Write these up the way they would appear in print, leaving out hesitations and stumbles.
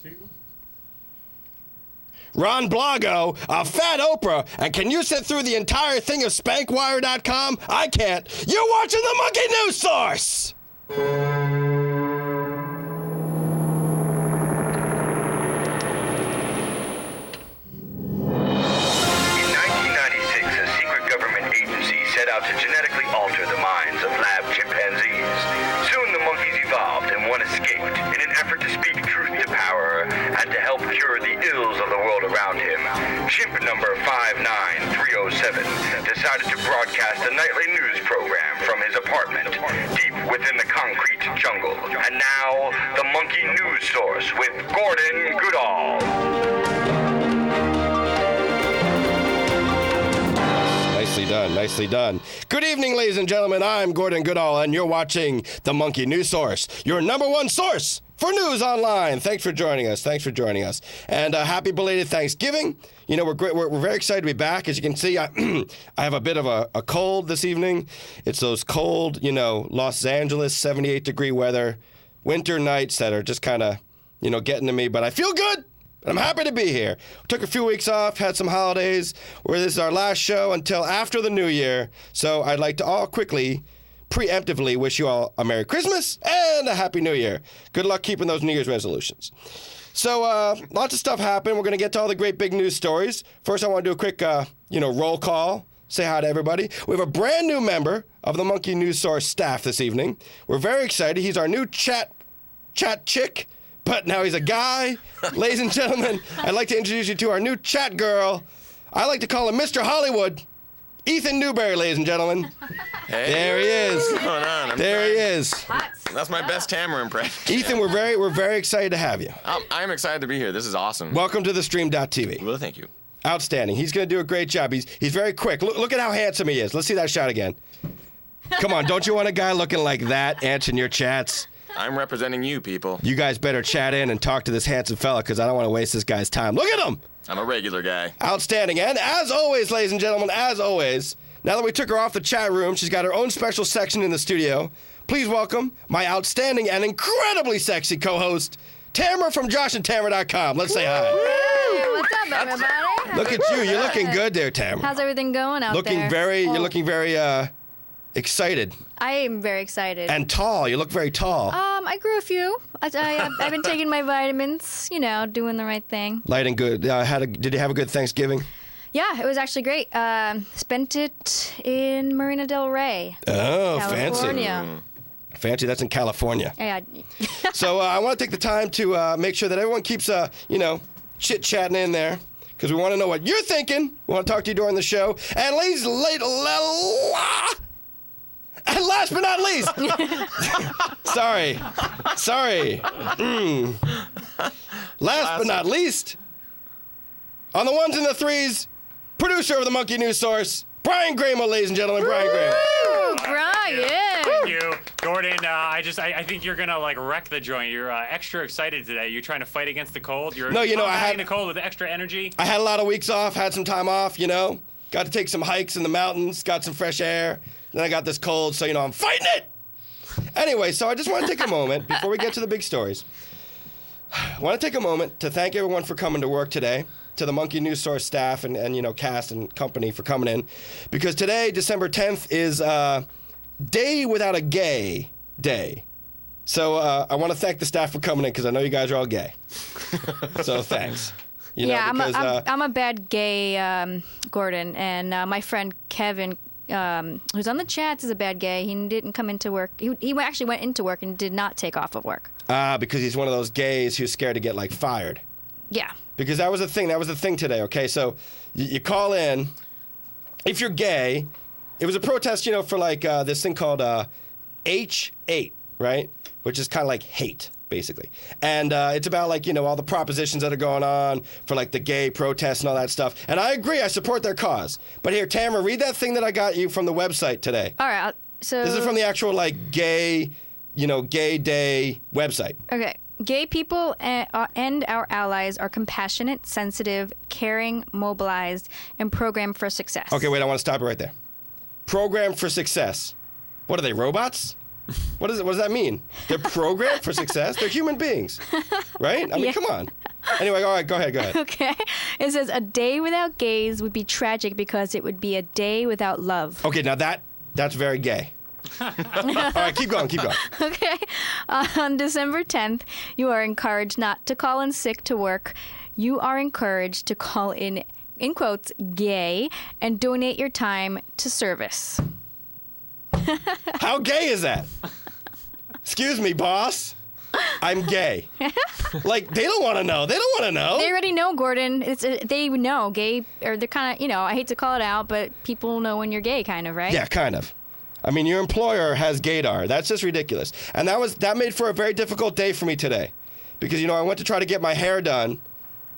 2. Ron Blago, a fat Oprah, and can you sit through the entire thing of SpankWire.com? I can't. You're watching the Monkey News Source! Set out to genetically alter the minds of lab chimpanzees. Soon the monkeys evolved and one escaped in an effort to speak truth to power and to help cure the ills of the world around him. Chimp number 59307 decided to broadcast a nightly news program from his apartment deep within the concrete jungle. And now, the Monkey News Source with Gordon Goodall. Nicely done, nicely done. Good evening, ladies and gentlemen. I'm Gordon Goodall, and you're watching the Monkey News Source, your number one source for news online. Thanks for joining us. Thanks for joining us. And happy belated Thanksgiving. You know, we're great. We're very excited to be back. As you can see, I have a bit of a cold this evening. It's those cold, Los Angeles 78-degree weather, winter nights that are just kind of, getting to me. But I feel good. I'm happy to be here. Took a few weeks off, had some holidays, where this is our last show until after the new year. So I'd like to all quickly, preemptively wish you all a Merry Christmas and a Happy New Year. Good luck keeping those New Year's resolutions. So lots of stuff happened. We're going to get to all the great big news stories. First, I want to do a quick, roll call. Say hi to everybody. We have a brand new member of the Monkey News Source staff this evening. We're very excited. He's our new chat chick. But now he's a guy. Ladies and gentlemen, I'd like to introduce you to our new chat girl. I like to call him Mr. Hollywood. Ethan Newberry, ladies and gentlemen. Hey. There he is. What's going on? There he is. That's my best Tamara impression. Ethan, we're very excited to have you. I'm excited to be here. This is awesome. Welcome to the Stream.tv. Well, thank you. Outstanding. He's going to do a great job. He's very quick. Look at how handsome he is. Let's see that shot again. Come on, don't you want a guy looking like that answering your chats? I'm representing you, people. You guys better chat in and talk to this handsome fella, because I don't want to waste this guy's time. Look at him! I'm a regular guy. Outstanding. And as always, ladies and gentlemen, now that we took her off the chat room, she's got her own special section in the studio. Please welcome my outstanding and incredibly sexy co-host, Tamara from JoshandTamara.com. Let's say hi. Hey, what's up, everybody? Look at you. You're looking good there, Tamara. How's everything going out there? You're looking very excited. I am very excited. And tall. You look very tall. I grew a few. I've been taking my vitamins, doing the right thing. Light and good. Did you have a good Thanksgiving? Yeah, it was actually great. Spent it in Marina Del Rey. Oh, California. Fancy. Fancy. That's in California. Yeah. So I want to take the time to make sure that everyone keeps, chit-chatting in there, because we want to know what you're thinking. We want to talk to you during the show. And and last but not least, sorry. Last but not least, on the ones and the threes, producer of the Monkey News Source, Brian Graham, ladies and gentlemen, Brian Graham. Woo, Brian! Thank you, Gordon. I think you're gonna wreck the joint. You're extra excited today. You're trying to fight against the cold. You're I had the cold with extra energy. I had a lot of weeks off, had some time off. Got to take some hikes in the mountains, got some fresh air. Then I got this cold, so, I'm fighting it! Anyway, so I just want to take a moment, before we get to the big stories, I want to take a moment to thank everyone for coming to work today, to the Monkey News Source staff and cast and company for coming in, because today, December 10th, is Day Without a Gay Day. So I want to thank the staff for coming in, because I know you guys are all gay. So thanks. I'm a bad gay, Gordon, and my friend Kevin, who's on the chats, is a bad gay. He didn't come into work. He actually went into work and did not take off of work. Because he's one of those gays who's scared to get, fired. Yeah. Because that was the thing. That was the thing today, okay? So you call in. If you're gay, it was a protest, for, this thing called H8, right? Which is kind of like hate, basically. And it's about, all the propositions that are going on for, the gay protests and all that stuff. And I agree. I support their cause. But here, Tamara, read that thing that I got you from the website today. All right. So this is from the actual, gay, gay day website. Okay. Gay people and our allies are compassionate, sensitive, caring, mobilized, and programmed for success. Okay, wait. I want to stop it right there. Programmed for success. What are they, robots? What does that mean? They're programmed for success? They're human beings, right? I mean, Yeah. come on. Anyway, all right, go ahead. Okay. It says a day without gays would be tragic because it would be a day without love. Okay, now that's very gay. All right, keep going. Okay. On December 10th, you are encouraged not to call in sick to work. You are encouraged to call in quotes, gay, and donate your time to service. How gay is that? Excuse me, boss. I'm gay. Like, they don't want to know. They don't want to know. They already know, Gordon. They know gay, or they're kind of, I hate to call it out, but people know when you're gay, kind of, right? Yeah, kind of. I mean, your employer has gaydar. That's just ridiculous. And that made for a very difficult day for me today. Because, I went to try to get my hair done,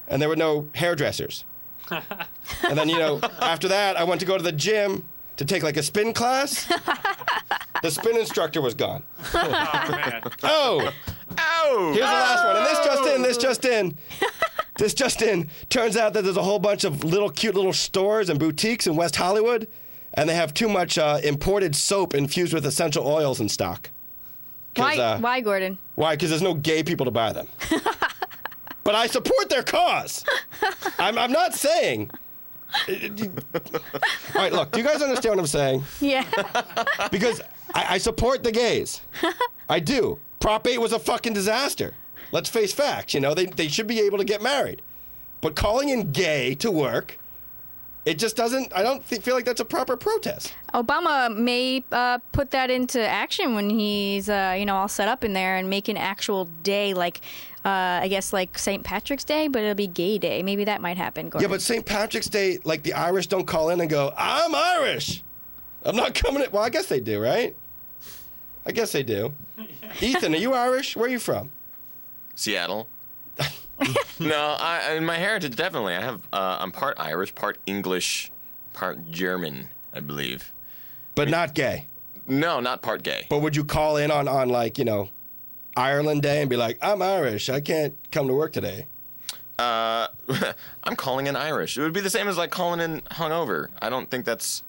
and there were no hairdressers. And then, after that, I went to go to the gym to take, like, a spin class. The spin instructor was gone. Oh, man. Oh! Ow! Here's the last one. And this just in. Turns out that there's a whole bunch of cute little stores and boutiques in West Hollywood, and they have too much imported soap infused with essential oils in stock. Why, Gordon? Why? Because there's no gay people to buy them. But I support their cause. I'm not saying. All right, look, do you guys understand what I'm saying? Yeah. Because I support the gays. I do. Prop 8 was a fucking disaster. Let's face facts. They should be able to get married. But calling in gay to work, it just doesn't, I don't feel like that's a proper protest. Obama may put that into action when he's, all set up in there and make an actual day like, I guess, like St. Patrick's Day, but it'll be Gay Day. Maybe that might happen, Gordon. Yeah, but St. Patrick's Day, like the Irish don't call in and go, I'm Irish. I'm not coming in. Well, I guess they do, right? I guess they do. Ethan, are you Irish? Where are you from? Seattle. No, in my heritage, definitely. I'm part Irish, part English, part German, I believe. But not gay. No, not part gay. But would you call in on like, Ireland Day and be like, I'm Irish. I can't come to work today. I'm calling in Irish. It would be the same as like calling in hungover. I don't think that's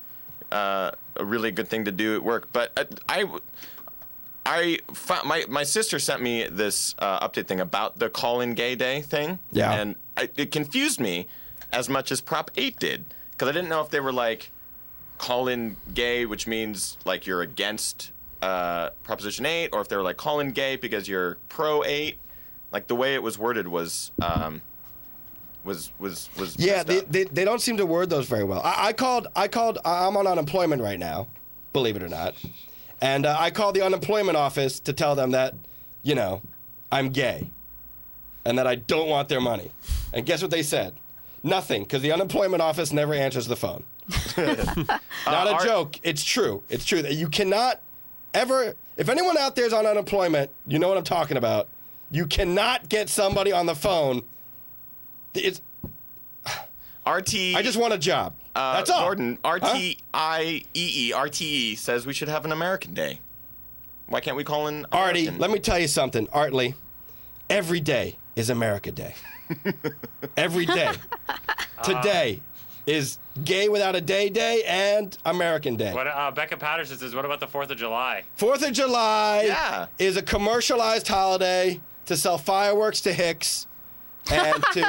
a really good thing to do at work. But my sister sent me this update thing about the call-in gay day thing. Yeah. And it confused me as much as Prop 8 did. Because I didn't know if they were like call-in gay, which means like you're against Proposition 8, or if they were like call-in gay because you're pro 8. Like the way it was worded was Yeah, messed up. they don't seem to word those very well. I called. I'm on unemployment right now, believe it or not, and I called the unemployment office to tell them that, I'm gay, and that I don't want their money. And guess what they said? Nothing, because the unemployment office never answers the phone. Not a joke. It's true. It's true that you cannot ever. If anyone out there is on unemployment, you know what I'm talking about. You cannot get somebody on the phone. It's. RT. I just want a job. That's all. Gordon, RTIEE says we should have an American Day. Why can't we call in Artie, American? let me tell you something, Artley. Every day is America Day. Every day. Today is Gay Without a Day and American Day. What Becca Patterson says, what about the 4th of July? 4th of July Yeah. is a commercialized holiday to sell fireworks to hicks and to,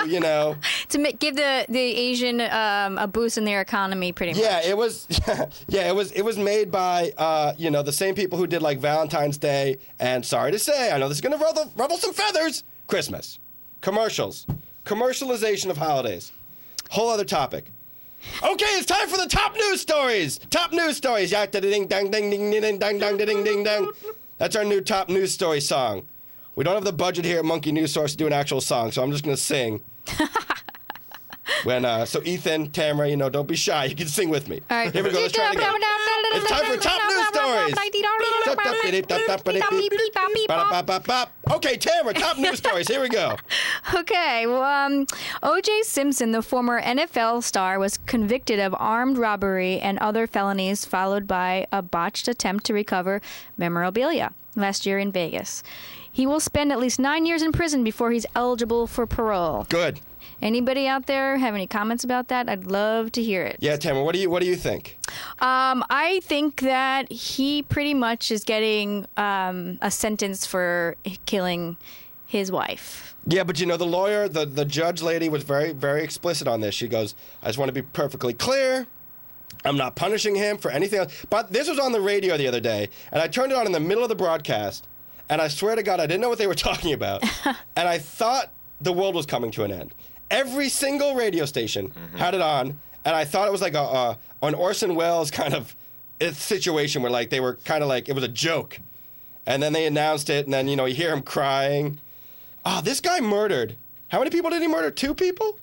to give the Asian a boost in their economy, pretty much. Yeah, it was. Yeah, it was made by the same people who did like Valentine's Day and, sorry to say, I know this is gonna ruffle some feathers. Christmas, commercials, commercialization of holidays, whole other topic. Okay, it's time for the top news stories. Top news stories. Yak da ding dang ding ding ding dang dang ding ding dang. That's our new top news story song. We don't have the budget here at Monkey News Source to do an actual song, so I'm just gonna sing. So Ethan, Tamara, don't be shy. You can sing with me. All right. Here we go. Let's try it again. It's time for top news stories. Okay, Tamara, top news stories. Here we go. Okay, well, O.J. Simpson, the former NFL star, was convicted of armed robbery and other felonies, followed by a botched attempt to recover memorabilia last year in Vegas. He will spend at least 9 years in prison before he's eligible for parole. Good. Anybody out there have any comments about that? I'd love to hear it. Yeah, Tamara, what do you think? I think that he pretty much is getting a sentence for killing his wife. Yeah, but the lawyer, the judge lady was very, very explicit on this. She goes, I just want to be perfectly clear. I'm not punishing him for anything else. But this was on the radio the other day, and I turned it on in the middle of the broadcast, and I swear to God, I didn't know what they were talking about. And I thought the world was coming to an end. Every single radio station had it on, and I thought it was like an Orson Welles kind of situation where like they were kind of like, it was a joke. And then they announced it, and then, you hear him crying. Oh, this guy murdered. How many people did he murder? 2 people?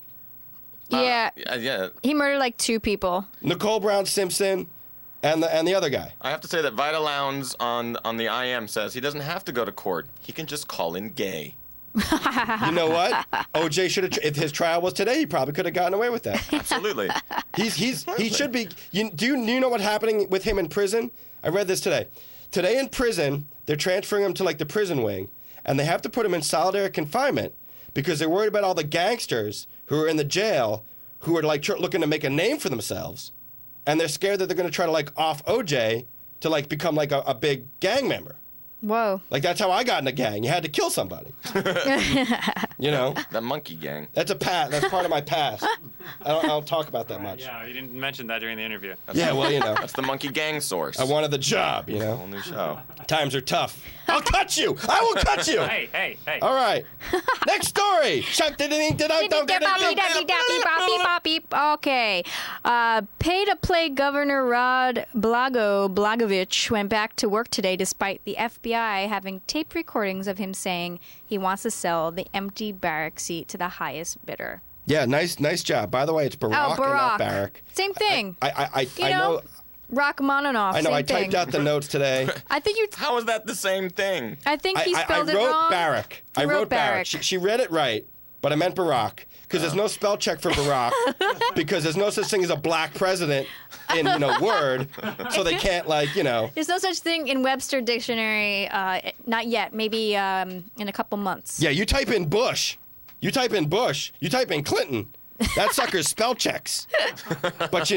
Yeah. Yeah. He murdered like 2 people. Nicole Brown Simpson and the other guy. I have to say that Vida Lowndes on the IM says he doesn't have to go to court. He can just call in gay. You know what? OJ should have. If his trial was today, he probably could have gotten away with that. Absolutely. He should be. Do you know what's happening with him in prison? I read this today. Today in prison, they're transferring him to like the prison wing, and they have to put him in solitary confinement because they're worried about all the gangsters who are in the jail who are like looking to make a name for themselves, and they're scared that they're going to try to like off OJ to like become like a big gang member. Whoa. Like, that's how I got in a gang. You had to kill somebody. The monkey gang. That's that's part of my past. I don't talk about that much. Yeah, you didn't mention that during the interview. That's the monkey gang source. I wanted the job, Whole new show. Times are tough. I'll cut you. I will cut you. Hey. All right. Next story. Okay. Pay-to-play Governor Rod Blagojevich went back to work today despite the FBI having tape recordings of him saying he wants to sell the empty barrack seat to the highest bidder. Yeah, nice job. By the way, it's Barack, and not Barrack. Same thing. I know. Rachmaninoff. I know. Same I typed thing. out the notes today. I think you. How is that the same thing? I think he spelled it wrote wrong. Barrack. He I wrote wrote Barrack. She read it right, but I meant Barack because there's no spell check for Barack because there's no such thing as a black president in Word, so they can't There's no such thing in Webster Dictionary. Not yet. Maybe in a couple months. Yeah, you type in Bush. You type in Bush. You type in Clinton. That sucker's spell checks. But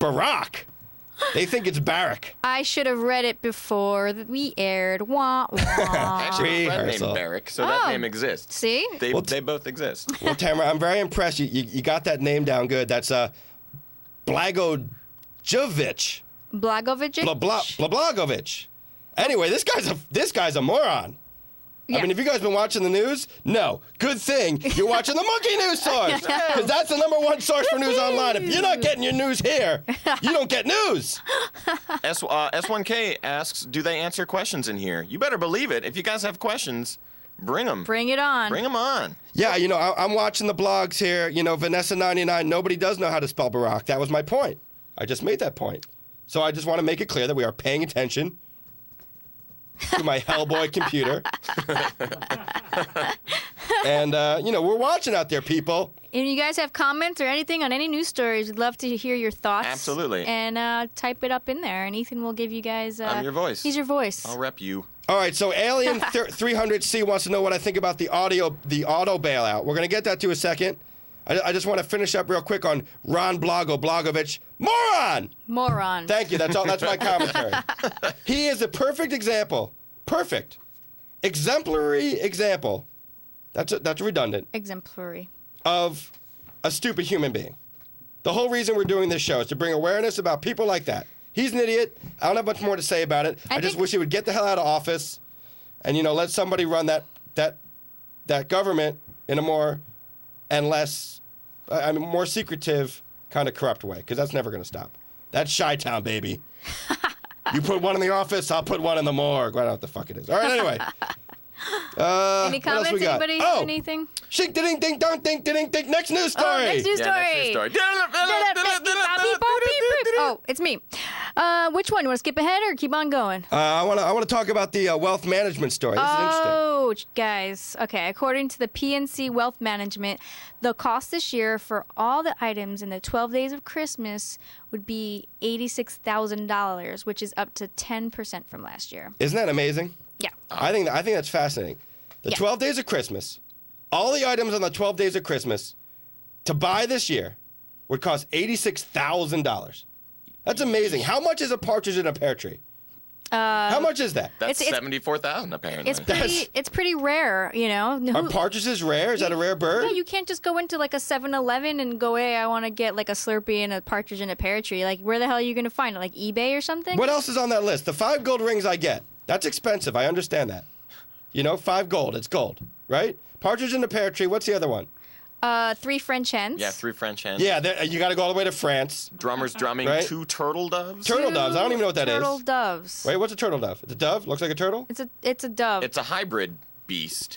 Barack. They think it's Barrack. I should have read it before we aired. Wah, wah. Actually, a friend named Rehearsal. Barrack, so that name exists. See? They both exist. Well, Tamara, I'm very impressed. You got that name down good. That's Blagojevich. Blagojevich? Blagojevich. Anyway, this guy's a moron. Yeah. I mean, have you guys been watching the news? No. Good thing you're watching the Monkey News Source, because that's the #1 source for news online. If you're not getting your news here, you don't get news. S1K asks, do they answer questions in here? You better believe it. If you guys have questions, bring them. Bring it on. Bring them on. Yeah, I'm watching the blogs here. Vanessa99, nobody does know how to spell Barack. That was my point. I just made that point. So I just want to make it clear that we are paying attention to my Hellboy computer. And, we're watching out there, people. And you guys have comments or anything on any news stories, we'd love to hear your thoughts. Absolutely. And type it up in there, and Ethan will give you guys... I'm your voice. He's your voice. I'll rep you. All right, so Alien 300C wants to know what I think about the auto bailout. We're going to get that to a second. I just want to finish up real quick on Ron Blagojevich. Moron! Thank you. That's all. That's my commentary. He is a perfect example. Perfect. Exemplary example. That's redundant. Exemplary. Of a stupid human being. The whole reason we're doing this show is to bring awareness about people like that. He's an idiot. I don't have much more to say about it. I just wish he would get the hell out of office and, let somebody run that government in a more and less, more secretive, kind of corrupt way, because that's never going to stop. That's Chi-Town, baby. You put one in the office, I'll put one in the morgue. I don't know what the fuck it is. All right, anyway. Any comments? Anybody? Anything? Shink, ding, ding, dong, ding, ding, ding. Next news story. Next news story. Next news story. Oh, it's me. Which one? You want to skip ahead or keep on going? I want to talk about the wealth management story. This is interesting. Oh, guys. Okay. According to the PNC Wealth Management, the cost this year for all the items in the 12 days of Christmas would be $86,000, which is up to 10% from last year. Isn't that amazing? Yeah. I think that's fascinating. The 12 days of Christmas, all the items on the 12 Days of Christmas to buy this year would cost $86,000. That's amazing. How much is a partridge in a pear tree? How much is that? That's It's- 74,000 apparently. It's pretty rare, you know. Are partridges rare? Is that a rare bird? Yeah, you can't just go into like a 7-Eleven and go, hey, I want to get like a Slurpee and a partridge in a pear tree. Like, where the hell are you going to find it? Like eBay or something? What else is on that list? The 5 gold rings I get. That's expensive. I understand that. 5 gold. It's gold, right? Partridge in the pear tree. What's the other one? 3 French hens. Yeah, 3 French hens. Yeah, you got to go all the way to France. Drummers drumming, Right. 2 turtle doves. Turtle doves. I don't even know what that is. Turtle doves. Wait, what's a turtle dove? It's a dove? Looks like a turtle? It's a dove. It's a hybrid beast.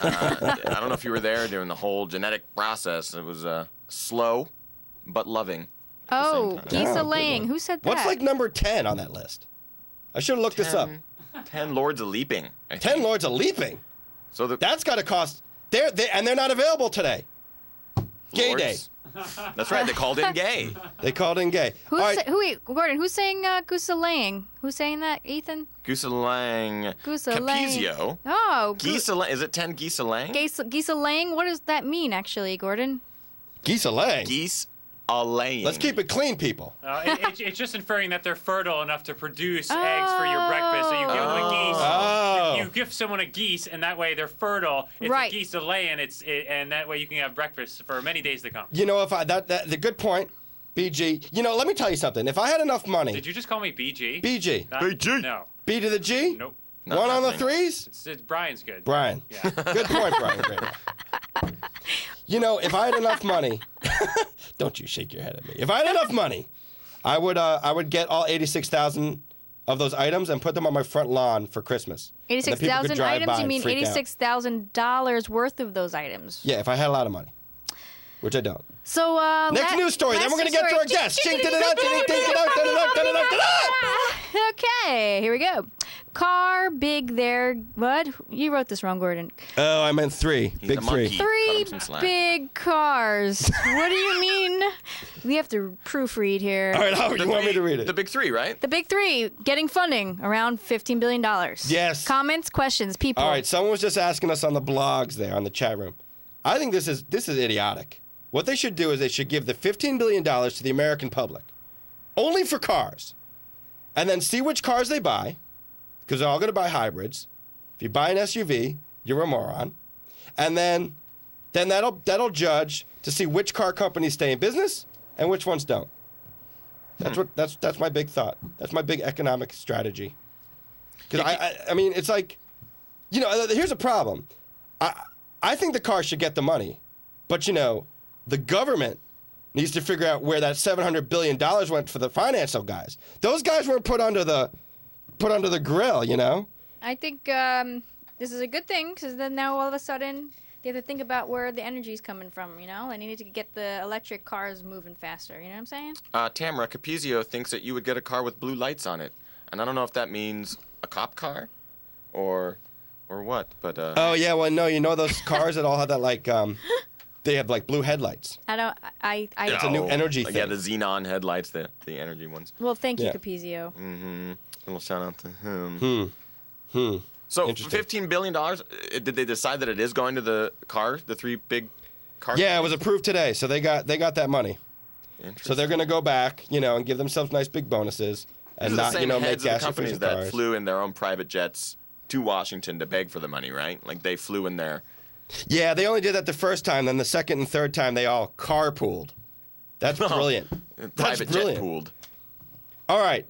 I don't know if you were there during the whole genetic process. It was slow, but loving. oh, time. geese Oh, a good laying. one. Who said that? What's like number 10 on that list? I should have looked this up. 10 lords of leaping. I 10 think. lords of leaping. So That's got to cost. They're not available today. Gay day. lords- That's right. They called in gay. They called in gay. All right. Gordon, who's saying goose a laying? Who's saying that, Ethan? Goose a lang. Goose a laying. Capizio. Oh, Geese a lang. Is it 10 geese a lang? geese a laying? What does that mean, actually, Gordon? Geese a laying. Geese a laying. Let's keep it clean, people. It's just inferring that they're fertile enough to produce eggs for your breakfast. So you give them a geese. Oh. You give someone a geese, and that way they're fertile. It's Right. a geese to lay, and and that way you can have breakfast for many days to come. If the good point, BG. Let me tell you something. If I had enough money, Did you just call me BG? BG, BG. No. B to the G, Nope. Not one on the happening. threes. It's Brian's good. Brian. Yeah. Good point, Brian. Great. If I had enough money, don't you shake your head at me. If I had enough money, I would get all 86,000 of those items and put them on my front lawn for Christmas. And then people could 86,000 drive by items? You and mean freak out. $86,000 worth of those items? Yeah, if I had a lot of money, which I don't. So, Next news story. Then we're going to get to our guests. Okay, here we go. Car big there. What? You wrote this wrong, Gordon. Oh, I meant 3. He's Big a 3. monkey. Cut 3 him some slack. big cars. What do you mean? We have to proofread here. All right, Howard, you want me to read it? The big 3, right? The big 3 getting funding around $15 billion. Yes. Comments, questions, people. All right, someone was just asking us on the blogs there, on the chat room. I think this is idiotic. What they should do is they should give the $15 billion to the American public, only for cars, and then see which cars they buy, because they're all going to buy hybrids. If you buy an SUV, you're a moron. And then that'll judge to see which car companies stay in business and which ones don't. That's my big thought. That's my big economic strategy. Because I mean, it's like, here's a problem. I think the car should get the money, but the government needs to figure out where that $700 billion went for the financial guys. Those guys weren't put under the grill, I think this is a good thing because then now all of a sudden they have to think about where the energy is coming from, They need to get the electric cars moving faster, you know what I'm saying? Tamara Capizio thinks that you would get a car with blue lights on it. And I don't know if that means a cop car or what, but... Oh, yeah, well, no, those cars that all have that, they have, blue headlights. It's a new energy Yeah, thing. the xenon headlights, the energy ones. Well, thank you, Yeah. Capizio. Little shout out to him. So, Interesting. $15 billion, did they decide that it is going to the 3 big cars? Yeah, it was approved today, so they got that money. So they're going to go back, and give themselves nice big bonuses and These are not, the same make heads of the gas companies efficient that cars. flew in their own private jets to Washington to beg for the money, right? Like they flew in there. Yeah, they only did that the first time. Then the second and third time, they all carpooled. That's brilliant. That's Private jet brilliant. pooled. All right.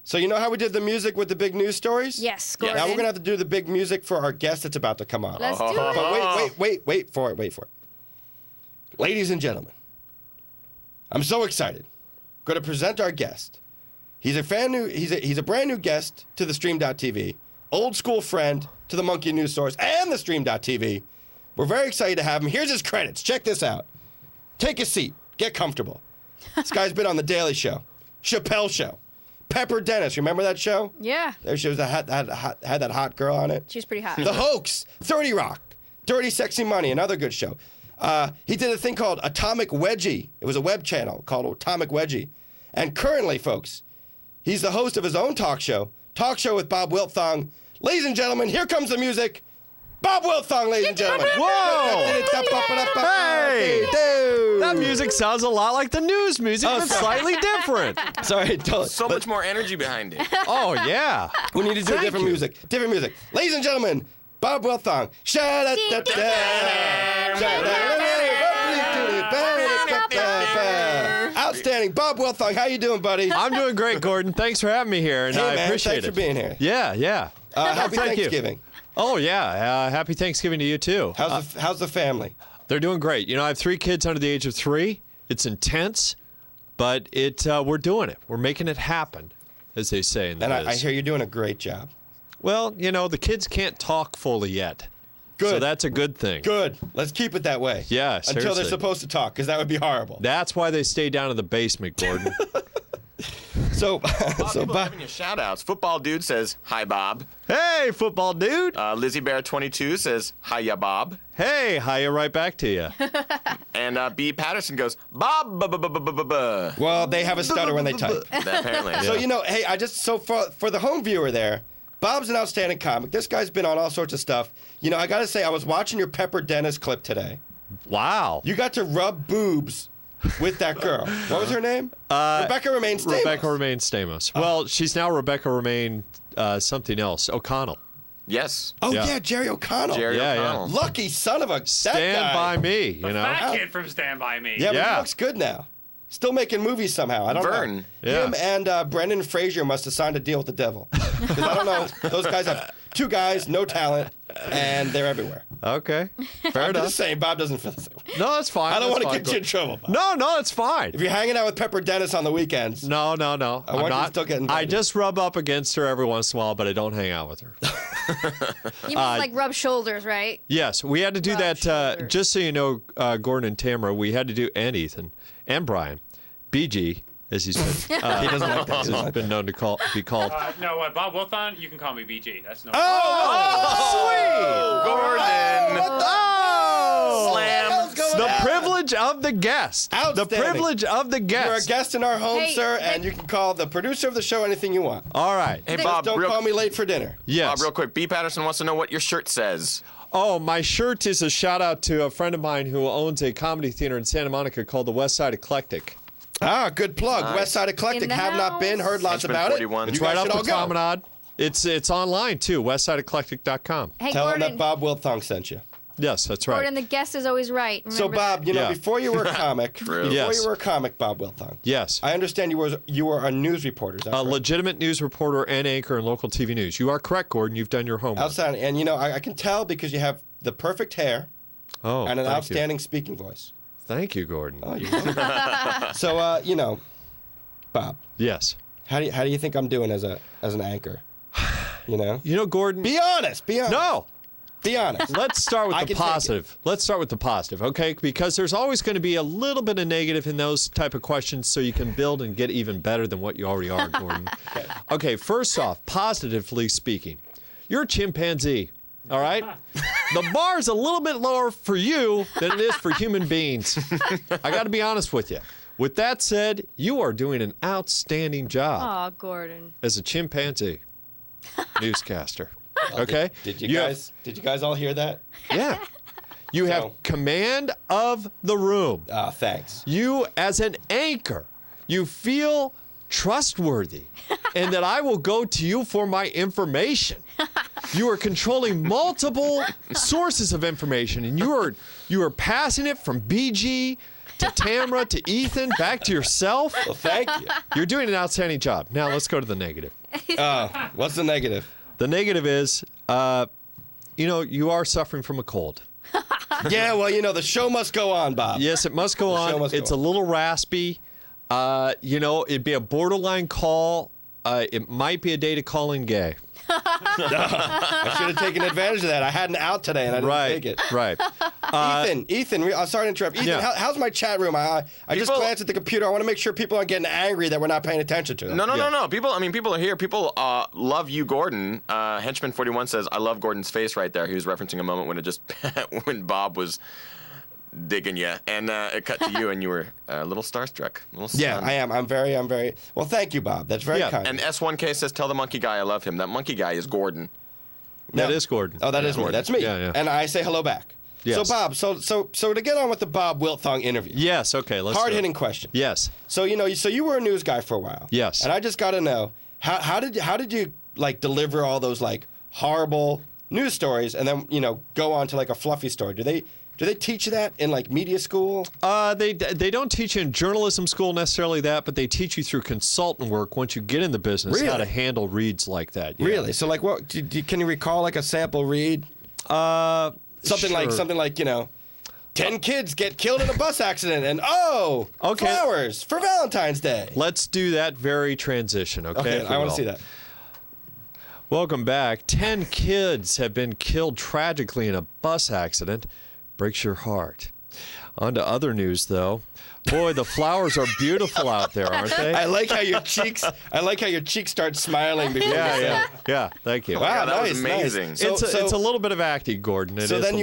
So you know how we did the music with the big news stories? Yes, Gordon. Now we're gonna have to do the big music for our guest that's about to come on. Let's do it. But wait for it. Ladies and gentlemen, I'm so excited. Going to present our guest. He's a brand new guest to the Stream.tv, old school friend to the Monkey News Source and the Stream.tv. We're very excited to have him. Here's his credits. Check this out. Take a seat. Get comfortable. This guy's been on The Daily Show, Chappelle Show, Pepper Dennis. Remember that show? Yeah. There she was, had that hot girl on it. She was pretty hot. The Hoax, 30 Rock, Dirty Sexy Money, another good show. He did a thing called Atomic Wedgie. It was a web channel called Atomic Wedgie. And currently, folks, he's the host of his own talk show with Bob Wilthong. Ladies and gentlemen, here comes the music. Bob Wilthong, ladies and gentlemen. Whoa! Hey! Dude. That music sounds a lot like the news music, but slightly different. Sorry, So much more energy behind it. Oh, yeah. we need to do Thank different you. music. Different music. Ladies and gentlemen, Bob Wilthong. Outstanding. Bob Wilthong, how you doing, buddy? I'm doing great, Gordon. Thanks for having me here, and Hey, I man, appreciate thanks it. for being here. Yeah. Happy Thank you. Thanksgiving. Oh, yeah. Happy Thanksgiving to you, too. How's the family? They're doing great. You know, I have 3 kids under the age of 3. It's intense, but we're doing it. We're making it happen, as they say in the And I biz. hear you're doing a great job. Well, you know, the kids can't talk fully yet. Good. So that's a good thing. Good. Let's keep it that way. Yeah, Until they're seriously. supposed to talk, because that would be horrible. That's why they stay down in the basement, Gordon. So, People Bob, giving you shout-outs. Football Dude says, hi, Bob. Hey, football dude. Lizzie Bear 22 says, hiya, Bob. Hey, hiya right back to you. And B. Patterson goes, Bob. well, they have a stutter when they type. Apparently. So, hey, for the home viewer there, Bob's an outstanding comic. This guy's been on all sorts of stuff. I got to say, I was watching your Pepper Dennis clip today. Wow. You got to rub boobs with that girl. What was her name? Rebecca Romaine Stamos. Rebecca Romaine Stamos. Well, she's now Rebecca Romaine something else. O'Connell. Yes. Oh, Yeah. yeah, Jerry O'Connell. Jerry Yeah, O'Connell. Lucky son of a... that Stand guy. by me, you know. Fat kid from Stand By Me. Yeah, but Yeah. he looks good now. Still making movies somehow. I don't Vern. know. Yeah. Him and Brendan Fraser must have signed a deal with the devil. 'Cause I don't know. Those guys have 2 guys, no talent, and they're everywhere. Okay. Fair I'm enough. just saying, Bob doesn't feel the same way. No, that's fine. I don't That's want to fine. get you in trouble, Bob. No, it's fine. If you're hanging out with Pepper Dennis on the weekends, No. I I'm want you to not. still get I invited. just rub up against her every once in a while, but I don't hang out with her. You mean like rub shoulders, right? Yes, we had to do Rub that. shoulders. Just so you know, Gordon and Tamara, we had to do, and Ethan, and Brian, BG, as he's been, he doesn't like that. He doesn't has like been known to be called. No, Bob Wilthon, you can call me BG. That's no. Gordon. Oh! Slam. The privilege of the guest. The Outstanding. privilege of the guest. You're a guest in our home, Hey, sir, hey. and you can call the producer of the show anything you want. All right. Hey, Just Bob, don't real, call me late for dinner. Yes. Bob, real quick. B. Patterson wants to know what your shirt says. Oh, my shirt is a shout out to a friend of mine who owns a comedy theater in Santa Monica called the West Side Eclectic. Ah, good plug. Nice. West Side Eclectic. In the Have not been. house. Heard lots Henchman about 41. it. It's You right guys off should the all go. promenade. It's online too. WestsideEclectic.com. Hey, Tell him Gordon. that Bob Wilthong sent you. Yes, that's right. Gordon, the guest is always right. So, Remember Bob, that. Yeah. before you were a comic, Yes. you were a comic, Bob Wilthong. Yes. I understand you were a news reporter. Is that A correct? legitimate news reporter and anchor in local TV news. You are correct, Gordon. You've done your homework. Outstanding. And, I can tell because you have the perfect hair Oh, and an thank outstanding speaking voice. You. Thank you, Gordon. Oh, you're welcome. So, Bob, Yes. how do you think I'm doing as an anchor? You know? Gordon. Be honest. Be honest. No. Be honest. Let's start with I the can take it. positive. Let's start with the positive, okay? Because there's always going to be a little bit of negative in those type of questions so you can build and get even better than what you already are, Gordon. Okay, first off, positively speaking, you're a chimpanzee, all right? The bar's a little bit lower for you than it is for human beings. I got to be honest with you. With that said, you are doing an outstanding job Aw, Gordon. as a chimpanzee newscaster. Okay? Did you guys all hear that? Yeah. You have So- command of the room. Thanks. You, as an anchor, you feel trustworthy and that I will go to you for my information. You are controlling multiple sources of information, and you are passing it from BG to Tamara to Ethan back to yourself. Well, thank you. You're doing an outstanding job. Now let's go to the negative. What's the negative? The negative is, you are suffering from a cold. Yeah, well, the show must go on, Bob. Yes, it must go show on. must go It's a on. little raspy. It'd be a borderline call. It might be a day to call in gay. I should have taken advantage of that. I had an out today, and I didn't take it. Right. Ethan, I'm sorry to interrupt. Ethan, Yeah. how's my chat room? I just People- glanced at the computer. I want to make sure people aren't getting angry that we're not paying attention to them. No. People are here. People love you, Gordon. Henchman 41 says, I love Gordon's face right there. He was referencing a moment when Bob was digging you, and it cut to you, and you were a little starstruck. A little Yeah, stunned. I am. I'm very. Well, thank you, Bob. That's very Yeah, kind. And S1K says, tell the monkey guy I love him. That monkey guy is Gordon. That is Gordon. Oh, that is me. That's me. Yeah, yeah. And I say hello back. Yes. So Bob, so to get on with the Bob Wilthong interview. Yes. Okay. Let's. Hard-hitting question. Yes. So you were a news guy for a while. Yes. And I just got to know how did you like deliver all those like horrible news stories and then go on to like a fluffy story? Do they teach you that in like media school? They don't teach you in journalism school necessarily that, but they teach you through consultant work once you get in the business how to handle reads like that. Yeah. Really? So like what? Can you recall like a sample read? Something like 10 kids get killed in a bus accident, and flowers for Valentine's Day. Let's do that very transition, okay? Okay, I want to see that. Welcome back. 10 kids have been killed tragically in a bus accident. Breaks your heart. On to other news, though. Boy, the flowers are beautiful out there, aren't they? I like how your cheeks start smiling before you say it. Yeah. Thank you. Wow, that was nice, amazing. nice. It's a little bit of acting, Gordon. So then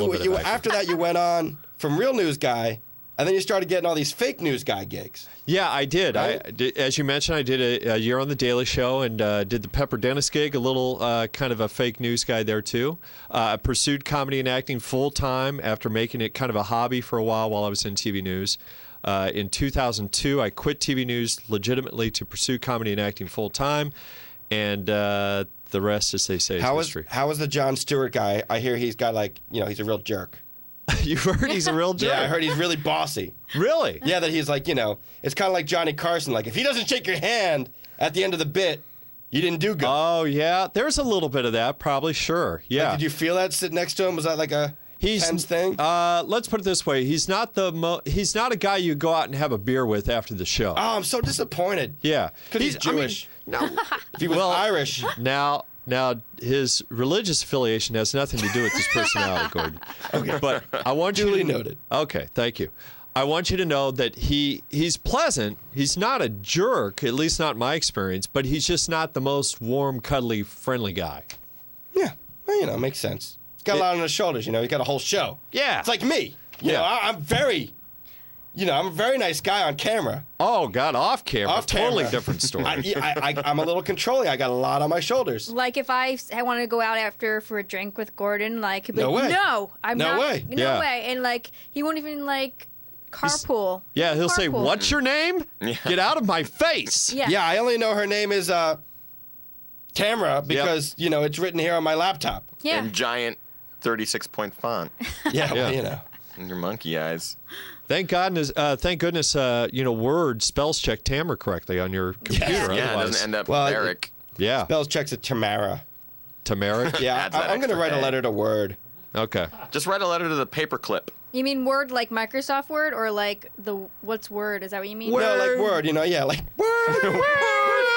after that you went on from real news guy, and then you started getting all these fake news guy gigs. Yeah, I did. Right? As you mentioned, I did a year on The Daily Show and did the Pepper Dennis gig, a little kind of a fake news guy there, too. I pursued comedy and acting full-time after making it kind of a hobby for a while I was in TV news. In 2002, I quit TV news legitimately to pursue comedy and acting full-time, and the rest, as they say, is history. How was the Jon Stewart guy? I hear he's got he's a real jerk. You heard he's a real jerk? Yeah, I heard he's really bossy. Really? Yeah, that he's like, it's kind of like Johnny Carson. Like, if he doesn't shake your hand at the end of the bit, you didn't do good. Oh, yeah. There's a little bit of that, probably, sure. Yeah. Like, did you feel that sitting next to him? Was that like a tense thing? Let's put it this way. He's not a guy you go out and have a beer with after the show. Oh, I'm so disappointed. Yeah. Because he's Jewish. No. If he was Irish. Now, his religious affiliation has nothing to do with his personality, Gordon. Okay. But I want you Duly to noted. Okay, thank you. I want you to know that he's pleasant. He's not a jerk, at least not in my experience, but he's just not the most warm, cuddly, friendly guy. Yeah. Well, makes sense. He's got a lot on his shoulders, He's got a whole show. Yeah. It's like me. I'm I'm a very nice guy on camera. Oh, God, off camera. Off camera. Totally different story. I'm a little controlling. I got a lot on my shoulders. Like if I wanted to go out after for a drink with Gordon, like he'd be No like, way. no, I'm No not. way. No Yeah. way. And like he won't even like carpool. Yeah, he'll say, Carpool. "What's your name? Get out of my face." Yeah. Yeah, I only know her name is Tamara because, it's written here on my laptop. Yeah. In giant 36-point font. Yeah, Yeah. well, And your monkey eyes. Thank goodness, Word spells check Tamara correctly on your computer. Yeah, it Otherwise, doesn't end up Well, Eric. yeah, Spells checks it Tamara. Tamara. Yeah, Adds that I'm going to extra write a A. letter to Word. Okay. Just write a letter to the paperclip. You mean Word like Microsoft Word or like what's Word? Is that what you mean? No, like Word, yeah, like Word.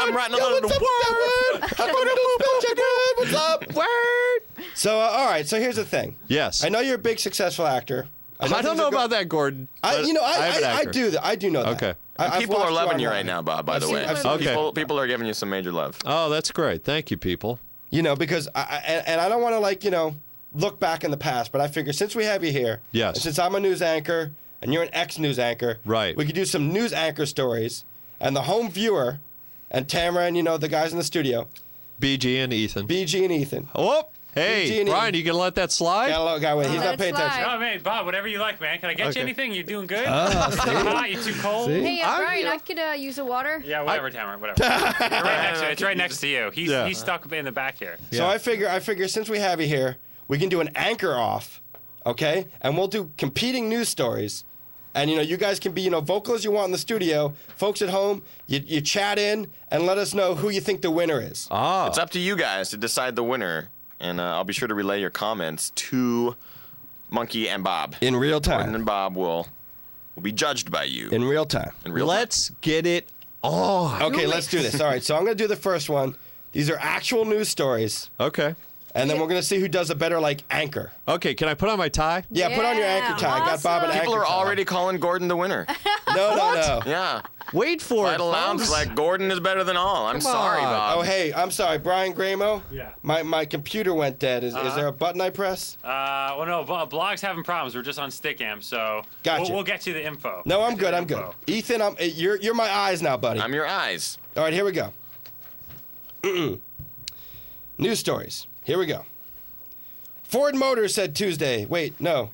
I'm writing a letter What's to up with that Word? I'm going to do spell check Word. What's up? Word. So, all right, so here's the thing. Yes. I know you're a big successful actor. I don't things know are go- about that, Gordon. I but am an I actor. do that. I do know that. Okay. I've People are watched loving you online. right now, Bob, by the way. I've seen Okay. People are giving you some major love. Oh, that's great. Thank you, people. Because I don't want to look back in the past, but I figure since we have you here, Yes. and since I'm a news anchor and you're an ex-news anchor, Right. we could do some news anchor stories, and the home viewer, and Tamara and the guys in the studio, BG and Ethan. BG and Ethan. Oh, hey, BG and Brian, Ethan. you gonna let that slide? Got a little guy with he's Let not it paying slide. attention. Oh, man, Bob, whatever you like, man. Can I get Okay. you anything? You doing good? Hot? You too cold? Hey, I'm Brian, here. I could use the water. Yeah, whatever, Tamara, whatever. It's right next to you. He's stuck in the back here. So I figure since we have you here, we can do an anchor off, okay? And we'll do competing news stories. And, you guys can be, vocal as you want in the studio. Folks at home, you chat in and let us know who you think the winner is. Oh. It's up to you guys to decide the winner. And I'll be sure to relay your comments to Monkey and Bob. In real Gordon time. and Bob will be judged by you In real time. in real time. Let's get it on. Okay, let's do this. All right, so I'm going to do the first one. These are actual news stories. Okay. And then we're going to see who does a better, anchor. Okay, can I put on my tie? Yeah, put on your Yeah, anchor tie. I got Bob an awesome. anchor People are tie. already calling Gordon the winner. No. Yeah. Wait for it. Vital Lounge folks. is like Gordon is better than all. I'm sorry, on. Bob. Oh, hey, I'm sorry. Brian Gramo? Yeah. My computer went dead. Is there a button I press? Well, no, Blog's having problems. We're just on Stickam, so Gotcha. we'll get you the info. No, I'm Get you good. the I'm good. info. Ethan, you're my eyes now, buddy. I'm your eyes. All right, here we go. News stories. Here we go. Ford Motors said Tuesday. Wait, no.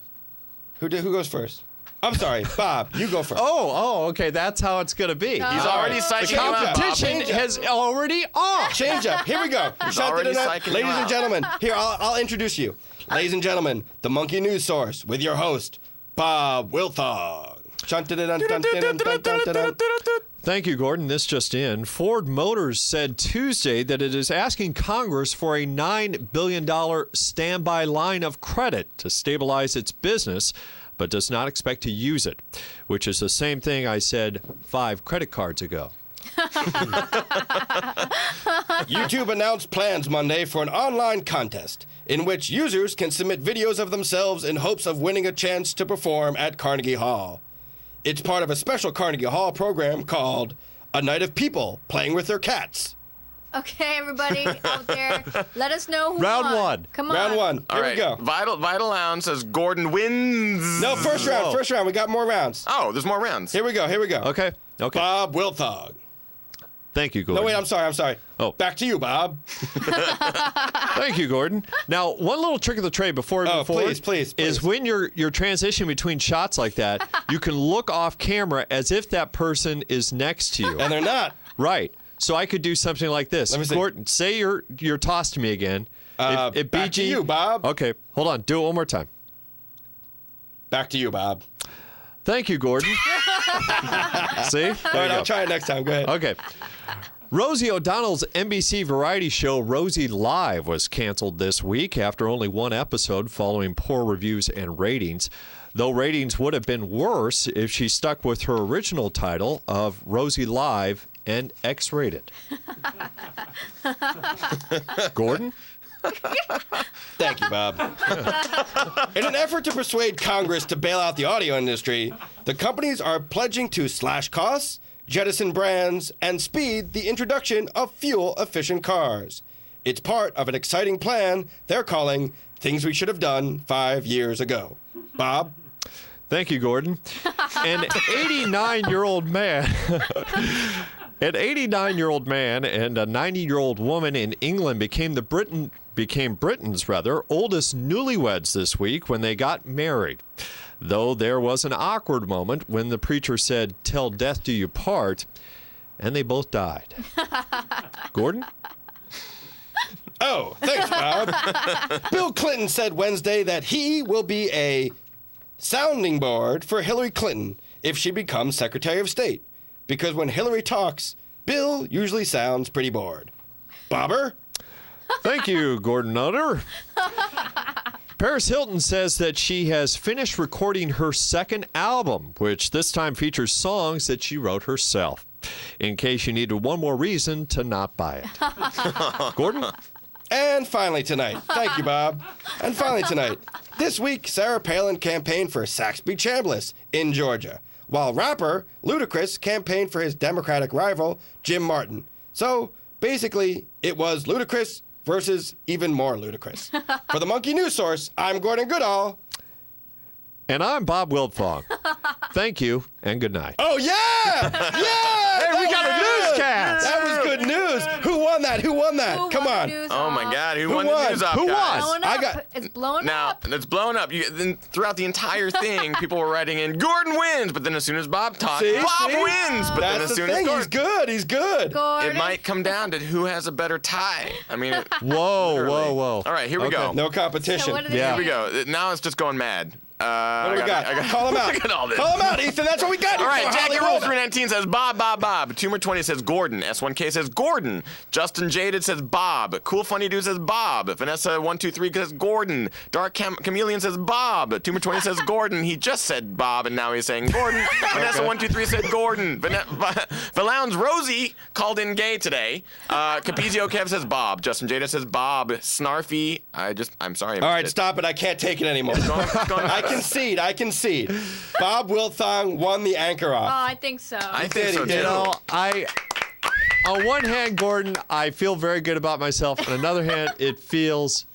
Who goes first? I'm sorry, Bob. You go first. Oh, okay. That's how it's going to be. He's already psyching you out, Bob. Competition has already on. Change up. Here we go. already psyching you Ladies and out. gentlemen, here, I'll introduce you. Ladies and gentlemen, the Monkey News Source with your host, Bob Wilthong. Thank you, Gordon. This just in. Ford Motors said Tuesday that it is asking Congress for a $9 billion standby line of credit to stabilize its business, but does not expect to use it, which is the same thing I said 5 credit cards ago. YouTube announced plans Monday for an online contest in which users can submit videos of themselves in hopes of winning a chance to perform at Carnegie Hall. It's part of a special Carnegie Hall program called A Night of People Playing with Their Cats. Okay, everybody out there, let us know who Round won. one. Come on. Round one. All Here right. we go. Vital Lounge says Gordon wins. No, first round. First round. We got more rounds. Oh, there's more rounds. Here we go. Okay. Bob Wilthong. Thank you, Gordon. No, wait, I'm sorry. Oh. Back to you, Bob. Thank you, Gordon. Now, one little trick of the trade before we move forward please. is when you're transitioning between shots like that, you can look off camera as if that person is next to you. And they're not. Right. So I could do something like this. Let me see. Gordon, say you're tossed to me again. If back to you, Bob. Okay, hold on. Do it one more time. Back to you, Bob. Thank you, Gordon. See? All right, I'll try it next time. Go ahead. Okay. Rosie O'Donnell's NBC variety show Rosie Live was canceled this week after only one episode following poor reviews and ratings, though ratings would have been worse if she stuck with her original title of Rosie Live and X-rated. Gordon? Thank you, Bob. In an effort to persuade Congress to bail out the audio industry, the companies are pledging to slash costs, jettison brands, and speed the introduction of fuel-efficient cars. It's part of an exciting plan they're calling Things We Should Have Done 5 Years Ago. Bob? Thank you, Gordon. An 89-year-old man... An 89-year-old man and a 90-year-old woman in England became Britain's oldest newlyweds this week when they got married. Though there was an awkward moment when the preacher said, "Till death do you part," and they both died. Gordon? Oh, thanks, Bob. Bill Clinton said Wednesday that he will be a sounding board for Hillary Clinton if she becomes Secretary of State. Because when Hillary talks, Bill usually sounds pretty bored. Bobber? Thank you, Gordon Nutter. Paris Hilton says that she has finished recording her second album, which this time features songs that she wrote herself, in case you needed one more reason to not buy it. Gordon? And finally tonight, thank you, Bob. And finally tonight, this week, Sarah Palin campaigned for Saxby Chambliss in Georgia, while rapper Ludacris campaigned for his Democratic rival, Jim Martin. So, basically, it was Ludacris versus even more Ludacris. For the Monkey News Source, I'm Gordon Goodall. And I'm Bob Wilthong. Thank you, and good night. Oh, yeah! Yeah! Hey, we got a newscast! That was good news. Who won that? Who won that? Come on. Oh my God! Who won won? the news op, Who guys? won? Blowing up. I got- It's blowing Now up. it's blown up. Then throughout the entire thing, people were writing in Gordon wins, but then as soon as Bob talks, See? Bob See? wins. But then That's as the soon thing. as He's Gordon, good. He's good. Gordon. it might come down to who has a better tie. I mean, Whoa, literally. whoa, whoa. All right, here we Okay. go. No competition. So what did they Yeah. say? Here we go. Now it's just going mad. What do we got? Call him out. Look at all this. Call him out, Ethan. That's what we got. All right, for Jackie Hollywood. Roll 319 says Bob, Bob, Bob. Tumor 20 says Gordon. S1K says Gordon. Justin Jaded says Bob. Cool Funny Dude says Bob. Vanessa 123 says Gordon. Dark Chameleon says Bob. Tumor 20 says Gordon. He just said Bob and now he's saying Gordon. Vanessa 123 said Gordon. Valoun's Rosie called in gay today. Capizio Kev says Bob. Justin Jaded says Bob. Snarfy. I'm sorry. All right, stop it. I can't take it anymore. I concede. Bob Wilthong won the anchor Oh, off. I think so. I think so He did. too. On one hand, Gordon, I feel very good about myself. On another hand, it feels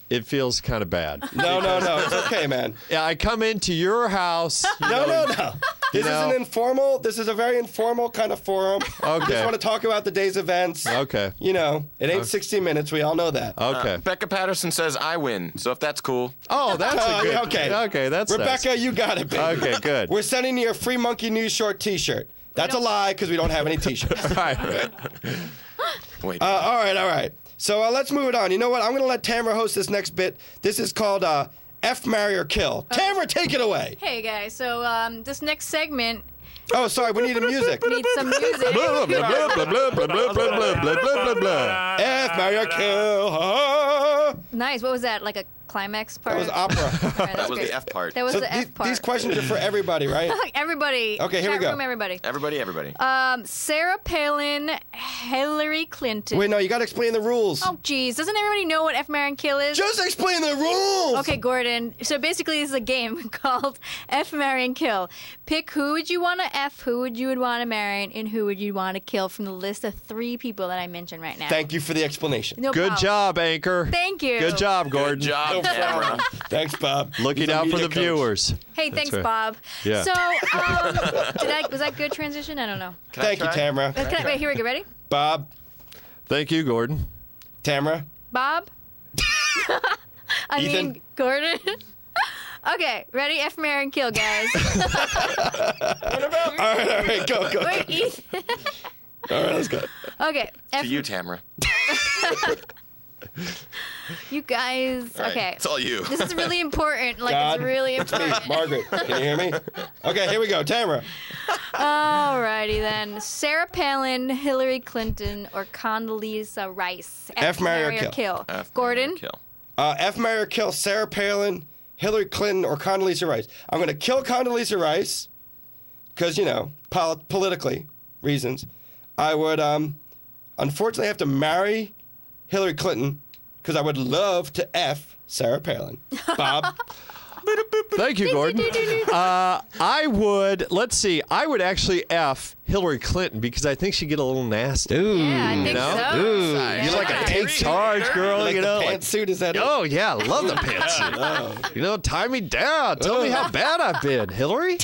kind of bad. No. It's okay, man. Yeah, I come into your house. No. This is an informal. This is a very informal kind of forum. Okay. Just want to talk about the day's events. Okay. You know, it ain't 60 Minutes. We all know that. Okay. Becca Patterson says I win, so if that's cool. Oh, that's a good. Okay. Okay, that's Rebecca, nice. you got it, baby. Okay, good. We're sending you a free Monkey News short T-shirt. That's a lie because we don't have any T-shirts. All right. Wait. All right. So let's move it on. You know what? I'm going to let Tamara host this next bit. This is called F, Marry, or Kill. Tamara, take it away. Hey guys, so this next segment Oh, sorry. We need music. needs some music. Blah, blah, blah, blah, blah, blah, blah, blah, blah, blah, blah. F, Marry, or Kill. Nice. What was that? Like a climax part? That was opera. All right, that was great. the F part. That was So the F part. these questions are for everybody, right? Everybody. Okay, here we chat go. Room, everybody. Everybody. Sarah Palin, Hillary Clinton. Wait, no, you got to explain the rules. Oh, geez. Doesn't everybody know what F, Marry, and Kill is? Just explain the rules. Okay, Gordon. So basically, this is a game called F, Marry, and Kill. Pick who would you want to F, who would you want to marry, and who would you want to kill from the list of 3 people that I mentioned right now. Thank you for the explanation. No Good problem. job, Anchor. Thank you. Good job, Gordon. Good job, Tamara. Thanks, Bob. Looking He's a out for media the coach. viewers. Hey, thanks, right. Bob. Yeah. So, was that good transition? I don't know. Thank you, try? Tamara. Wait, here we go. Ready? Bob, Thank you, Gordon. Tamara. Bob? I Ethan? mean, Gordon? Okay, ready? F, Marry, and Kill, guys. All right, go. Wait, Ethan. All right, let's go. Okay. F, To you, Tamara. you guys. All right, Okay. It's all you. This is really important. Like, God. it's really It's me, important. Margaret. Can you hear me? Okay, here we go. Tamara. Alrighty then. Sarah Palin, Hillary Clinton, or Condoleezza Rice? F, marry, or kill. F, Gordon? Marry, kill. F, marry, or kill Sarah Palin, Hillary Clinton, or Condoleezza Rice. I'm going to kill Condoleezza Rice because, you know, politically reasons. I would unfortunately have to marry Hillary Clinton because I would love to F Sarah Palin. Bob? Thank you, Gordon. I would actually F Hillary Clinton because I think she'd get a little nasty. Yeah, I think know? so. Ooh, Yeah. you're like a take charge girl, Like you know? the Like, pantsuit, is that it? oh, yeah, I love the pantsuit. You know, tie me down. Tell me how bad I've been, Hillary.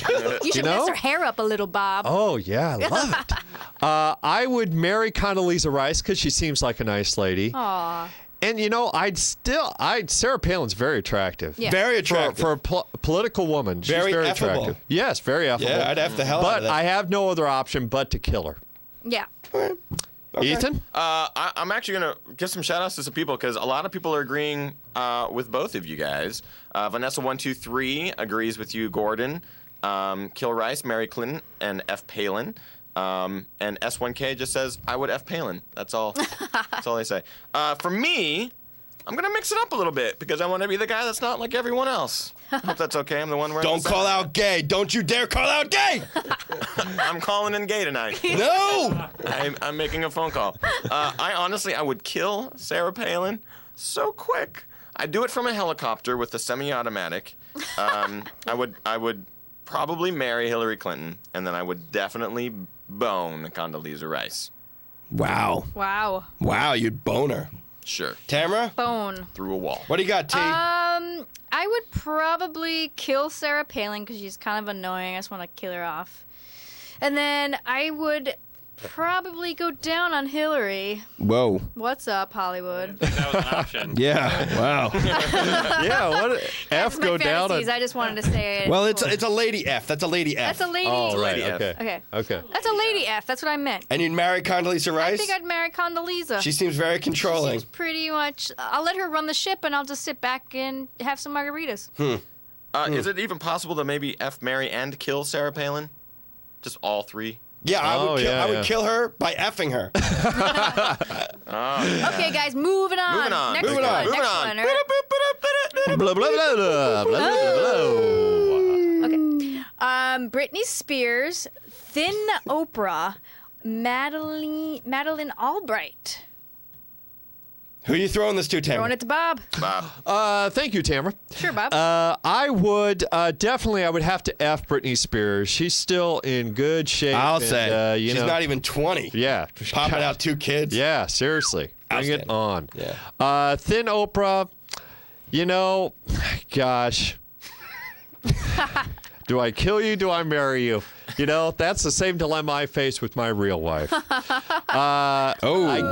You should know? mess her hair up a little, Bob. Oh, yeah, I love it. I would marry Condoleezza Rice because she seems like a nice lady. Aw. And, you know, Sarah Palin's very attractive. Yeah. Very attractive. For a political woman, she's Very very effable. attractive. Yes, very affable. Yeah, I'd F the hell out of But that. I have no other option but to kill her. Yeah. Ethan? I'm actually going to give some shout outs to some people because a lot of people are agreeing with both of you guys. Vanessa123 agrees with you, Gordon. Kill Rice, marry Clinton, and F Palin. And S1K just says, I would F Palin. That's all. That's all they say. For me, I'm going to mix it up a little bit because I want to be the guy that's not like everyone else. I hope that's okay. I'm the one wearing Don't the call out gay. Don't you dare call out gay. I'm calling in gay tonight. No. I'm making a phone call. I would kill Sarah Palin so quick. I'd do it from a helicopter with a semi-automatic. I would probably marry Hillary Clinton, and then I would definitely bone Condoleezza Rice. Wow. Wow. Wow, you'd boner. Sure. Tamara? Bone. Through a wall. What do you got, T? I would probably kill Sarah Palin because she's kind of annoying. I just want to kill her off. And then I would probably go down on Hillary. Whoa. What's up, Hollywood? That was an option. Yeah. Wow. Yeah, what? F That's my go down fantasies. on. I just wanted to say it. Well, it's a lady F. That's a lady F. That's a lady. Oh, right. Lady F. Okay. Okay. Okay. That's a lady F. That's what I meant. And you'd marry Condoleezza Rice? I think I'd marry Condoleezza. She seems very controlling. She's pretty much. I'll let her run the ship, and I'll just sit back and have some margaritas. Is it even possible to maybe F, marry, and kill Sarah Palin? Just all 3? Yeah, I would yeah. kill her by effing her. Okay, guys, moving on. Moving on. Next Moving one. on. Next Moving on. one. all right? Blah, blah, blah, blah, blah, blah, blah. Okay. Britney Spears, Thin Oprah, Madeline Albright. Who are you throwing this to, Throwing Tamara? it to Bob. Bob. Thank you, Tamara. Sure, Bob. I would definitely. I would have to F Britney Spears. She's still in good shape. I'll and, say. you She's know, not even 20. Yeah. Popping out 2 kids. Yeah, seriously. Bring it on. Yeah. Thin Oprah, you know, gosh. Do I kill you? Do I marry you? You know, that's the same dilemma I face with my real wife. I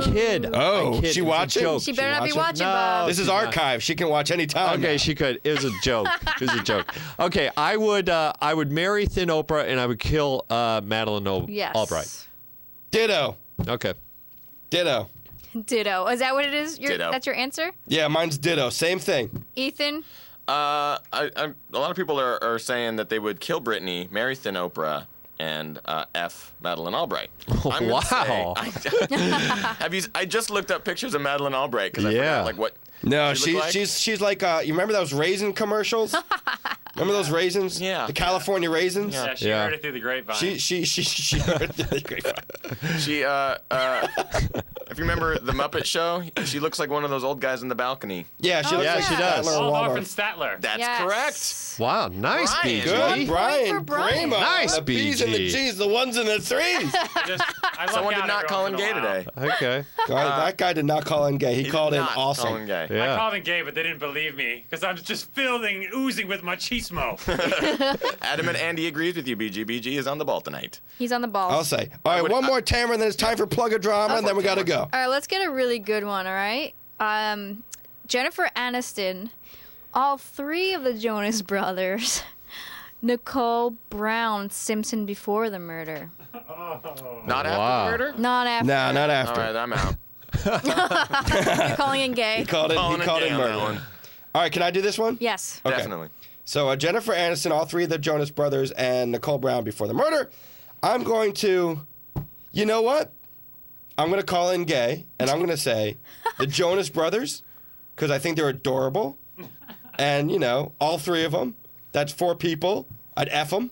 kid. Oh, I kid. she It was a watching? joke. She better not be watching, No. Bob. This is she's not. archive. She can watch anytime. Okay, now. she could. It was a joke. It was a joke. Okay, I would marry Thin Oprah and I would kill Madeleine Yes. Albright. Ditto. Okay. Ditto. Ditto. Is that what it is? Ditto. That's your answer? Yeah, mine's ditto. Same thing. Ethan? A lot of people are saying that they would kill Britney, marry Thin Oprah, and F Madeleine Albright. I'm gonna Wow. say, I just looked up pictures of Madeleine Albright because I Yeah. forgot like what. No, she look like? she's like you remember those raisin commercials? Remember those raisins? Yeah. The California raisins? Yeah, she Yeah. heard it through the grapevine. She heard it through the grapevine. She if you remember the Muppet Show, she looks like one of those old guys in the balcony. Yeah, she Oh, looks yeah. like she does. Statler or Waldorf Waldorf. and Statler. That's Yes. correct. Wow, nice, Brian. BG. Good, 1 point Brian. for Brian. Bravo. Nice, The B's and the BG. G's, the ones and the threes. I luck Someone out did not every call once in in a gay while. today. Okay. That guy did not call in gay. He He called did in not awesome. call in gay. I Yeah. called him gay, but they didn't believe me because I'm just filled oozing with machismo. Adam and Andy agrees with you, BG. BG is on the ball tonight. He's on the ball. I'll say. All right, one more Tamara, and then it's time for Plug a Drama, and then we got to go. All right, let's get a really good one, all right? Jennifer Aniston, all 3 of the Jonas Brothers, Nicole Brown Simpson before the murder. Not Wow. after the murder? Not after. Nah, not All after. right, I'm out. You're calling in gay? He called Calling in gay on that murder. one. All right, can I do this one? Yes. Okay. Definitely. So Jennifer Aniston, all 3 of the Jonas Brothers, and Nicole Brown before the murder. I'm going to, you know what? I'm going to call in gay, and I'm going to say the Jonas Brothers, because I think they're adorable. And, you know, all 3 of them. That's 4 people. I'd F them.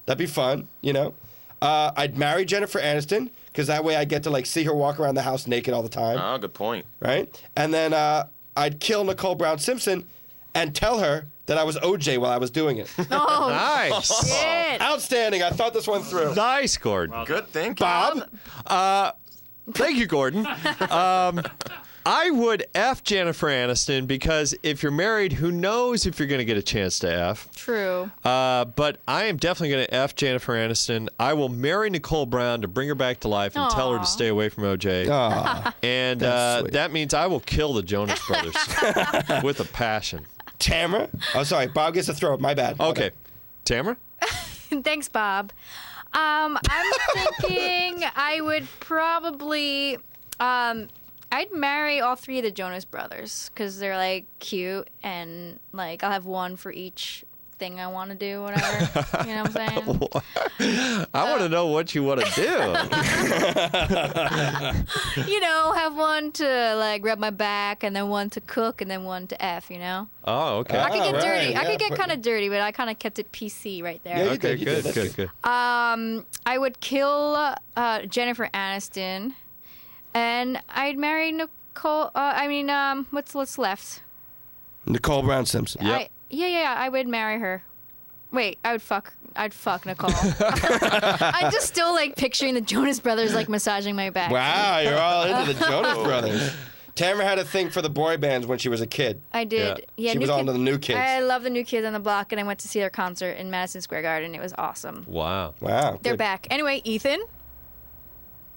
That'd be fun, you know. I'd marry Jennifer Aniston, because that way I get to, like, see her walk around the house naked all the time. Oh, good point. Right? And then I'd kill Nicole Brown Simpson and tell her that I was OJ while I was doing it. Oh, Nice. shit. Outstanding. I thought this one through. Nice, Gordon. Good thinking. Bob? Thank you, Gordon. I would F Jennifer Aniston because if you're married, who knows if you're going to get a chance to F. True. But I am definitely going to F Jennifer Aniston. I will marry Nicole Brown to bring her back to life and tell her Aw. to stay away from OJ. Aw. And That's sweet. that means I will kill the Jonas Brothers with a passion. Tamara? Oh, sorry. Bob gets a throw. My bad. My Okay. bad. Tamara? Thanks, Bob. I'm thinking I would probably, I'd marry all 3 of the Jonas Brothers because they're like cute and like I'll have one for each thing I want to do, whatever. You know what I'm saying? I want to know what you want to do. You know, have one to like rub my back and then one to cook and then one to F, you know? Oh, okay. I could get right, dirty. I yeah, could get put- kind of dirty, but I kind of kept it PC right there. Yeah, you Okay, did, you did. good, That's good, good. I would kill Jennifer Aniston, and I'd marry Nicole. What's left? Nicole Brown Simpson. Yep. I would marry her. Wait, I'd fuck Nicole. I'm just still like picturing the Jonas Brothers like massaging my back. Wow, you're all into the Jonas Brothers. Tamara had a thing for the boy bands when she was a kid. I did. Yeah, She was on to the New Kids. I love the New Kids on the Block, and I went to see their concert in Madison Square Garden. It was awesome. Wow. Wow. They're good. back. Anyway, Ethan,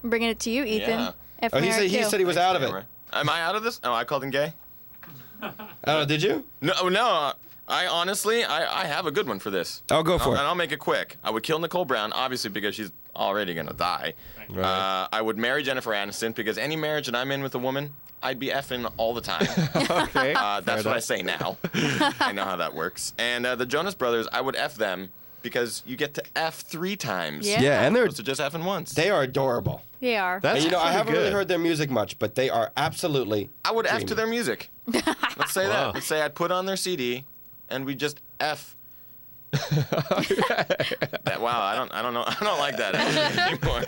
I'm bringing it to you, Ethan. Yeah. F Oh, he marry, said kill. he was out of it. Tamara. Am I out of this? Oh, I called him gay? Oh, did you? No. I honestly, I have a good one for this. Oh, go for And it. I'll make it quick. I would kill Nicole Brown, obviously, because she's already going to die. Right. I would marry Jennifer Aniston, because any marriage that I'm in with a woman, I'd be effing all the time. Okay. That's what I say now. I know how that works. And the Jonas Brothers, I would F them, because you get to F 3 times. Yeah. Yeah, and Opposed to just Fing once. they are adorable. They are. That's And you know, I pretty haven't good. really heard their music much, but they are absolutely. I would F to dreamy. their music. Let's say Wow. that. Let's say I'd put on their CD, and we just F. Wow, I don't know. I don't like that anymore.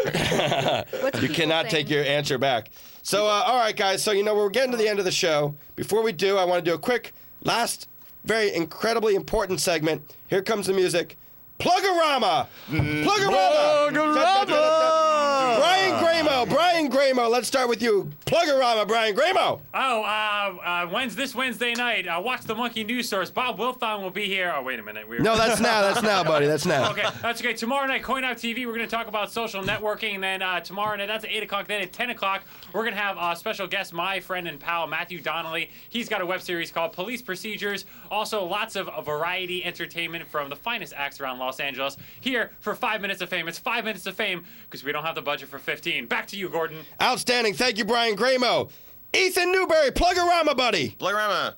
What's You people cannot saying? take your answer back. So, all right, guys. So, you know, we're getting to the end of the show. Before we do, I want to do a quick, last, very incredibly important segment. Here comes the music. Plug-a-rama! Plug-a-rama! Plug-a-rama! Brian Gramo, let's start with you. Pluggerama, Brian Gramo. This Wednesday night, watch the Monkey News Source. Bob Wilthong will be here. Oh, wait a minute. No, that's now, buddy. That's now. Okay, that's okay. Tomorrow night, Coin Out TV, we're going to talk about social networking. And then tomorrow night, that's at 8 o'clock. Then at 10 o'clock, we're going to have special guest, my friend and pal, Matthew Donnelly. He's got a web series called Police Procedures. Also, lots of variety entertainment from the finest acts around Los Angeles. Here for 5 minutes of fame. It's 5 minutes of fame because we don't have the budget for 15. Back to you, Gordon. Outstanding. Thank you, Brian Gramo. Ethan Newberry, Pluggerama, buddy. Pluggerama.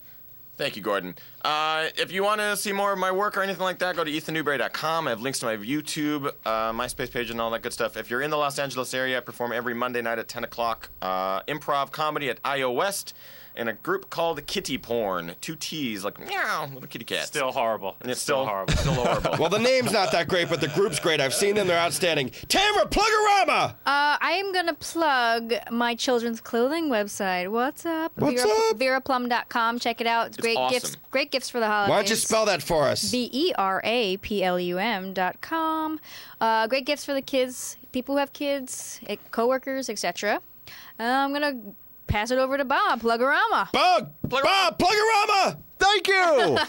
Thank you, Gordon. If you want to see more of my work or anything like that, go to ethannewberry.com. I have links to my YouTube, MySpace page, and all that good stuff. If you're in the Los Angeles area, I perform every Monday night at 10 o'clock. Improv comedy at IO West. In a group called Kitty Porn. 2 T's, like, meow, little kitty cats. Still horrible. And it's still horrible. Still horrible. Well, the name's not that great, but the group's great. I've seen them. They're outstanding. Tamara, Pluggerama! I am going to plug my children's clothing website. What's up? What's up? VeraPlum.com. Check it out. It's great awesome. gifts. Great gifts for the holidays. Why don't you spell that for us? VeraPlum.com. Great gifts for the kids, people who have kids, coworkers, etc. I'm going to pass it over to Bob, Pluggerama. Bob, Pluggerama! Thank you.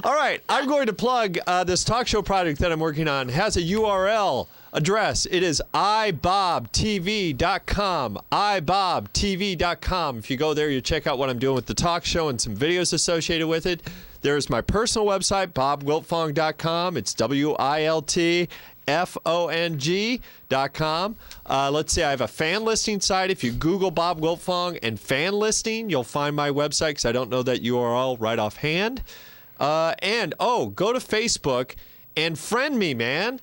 All right, I'm going to plug this talk show project that I'm working on. It has a URL address. It is ibobtv.com. ibobtv.com. If you go there, you check out what I'm doing with the talk show and some videos associated with it. There's my personal website, bobwiltfong.com. It's WILTFONG.com. Let's see, I have a fan listing site. If you Google Bob Wilthong and fan listing, you'll find my website because I don't know that URL right offhand. Go to Facebook and friend me, man,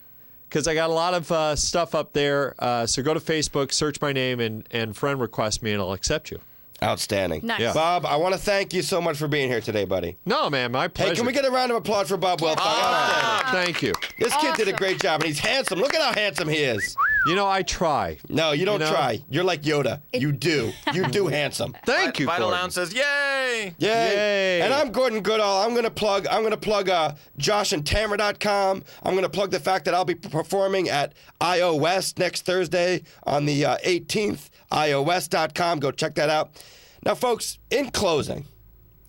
because I got a lot of stuff up there. So go to Facebook, search my name, and friend request me, and I'll accept you. Outstanding. Nice. Yeah. Bob, I want to thank you so much for being here today, buddy. No, man, my pleasure. Hey, can we get a round of applause for Bob Wilthong? Thank you. This kid did a Awesome. great job, and he's handsome. Look at how handsome he is. You know, I try. No, you don't You know? try. You're like Yoda. You do. You do handsome. Thank you, Vital Gordon. Lounge says, yay! Yay. Yay. And I'm Gordon Goodall. I'm gonna plug JoshandTamara.com. I'm gonna plug the fact that I'll be performing at IO West next Thursday on the 18th. IOWest.com. Go check that out. Now, folks, in closing,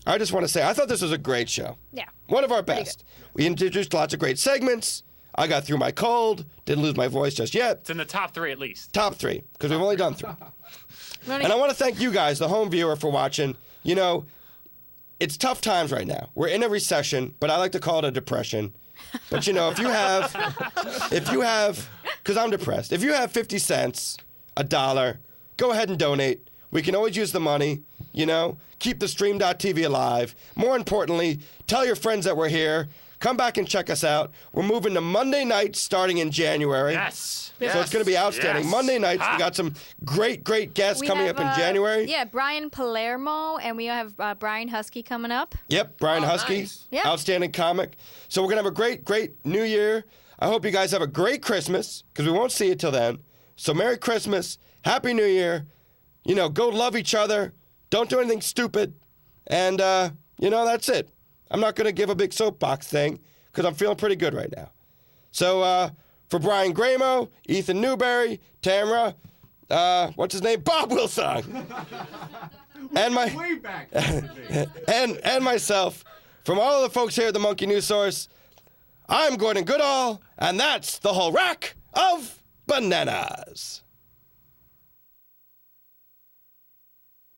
I just want to say I thought this was a great show. Yeah. One of our best. We introduced lots of great segments. I got through my cold. Didn't lose my voice just yet. It's in the top 3 at least. Top 3, because we've only done 3. And I want to thank you guys, the home viewer, for watching. You know, it's tough times right now. We're in a recession, but I like to call it a depression. But, you know, if you have, because I'm depressed, if you have 50 cents, $1, go ahead and donate. We can always use the money, you know, keep the stream.tv alive. More importantly, tell your friends that we're here. Come back and check us out. We're moving to Monday nights starting in January. Yes. So it's going to be outstanding. Yes. Monday nights, we got some great guests coming up in January. Yeah, Brian Palermo, and we have Brian Husky coming up. Yep, Brian Husky, nice. Yeah. outstanding comic. So we're going to have a great New Year. I hope you guys have a great Christmas, because we won't see you till then. So Merry Christmas, Happy New Year. You know, go love each other. Don't do anything stupid. And, you know, that's it. I'm not going to give a big soapbox thing because I'm feeling pretty good right now. So, for Brian Gramo, Ethan Newberry, Tamara, what's his name? Bob Wilthong. and myself, from all of the folks here at the Monkey News Source, I'm Gordon Goodall, and that's the whole rack of bananas.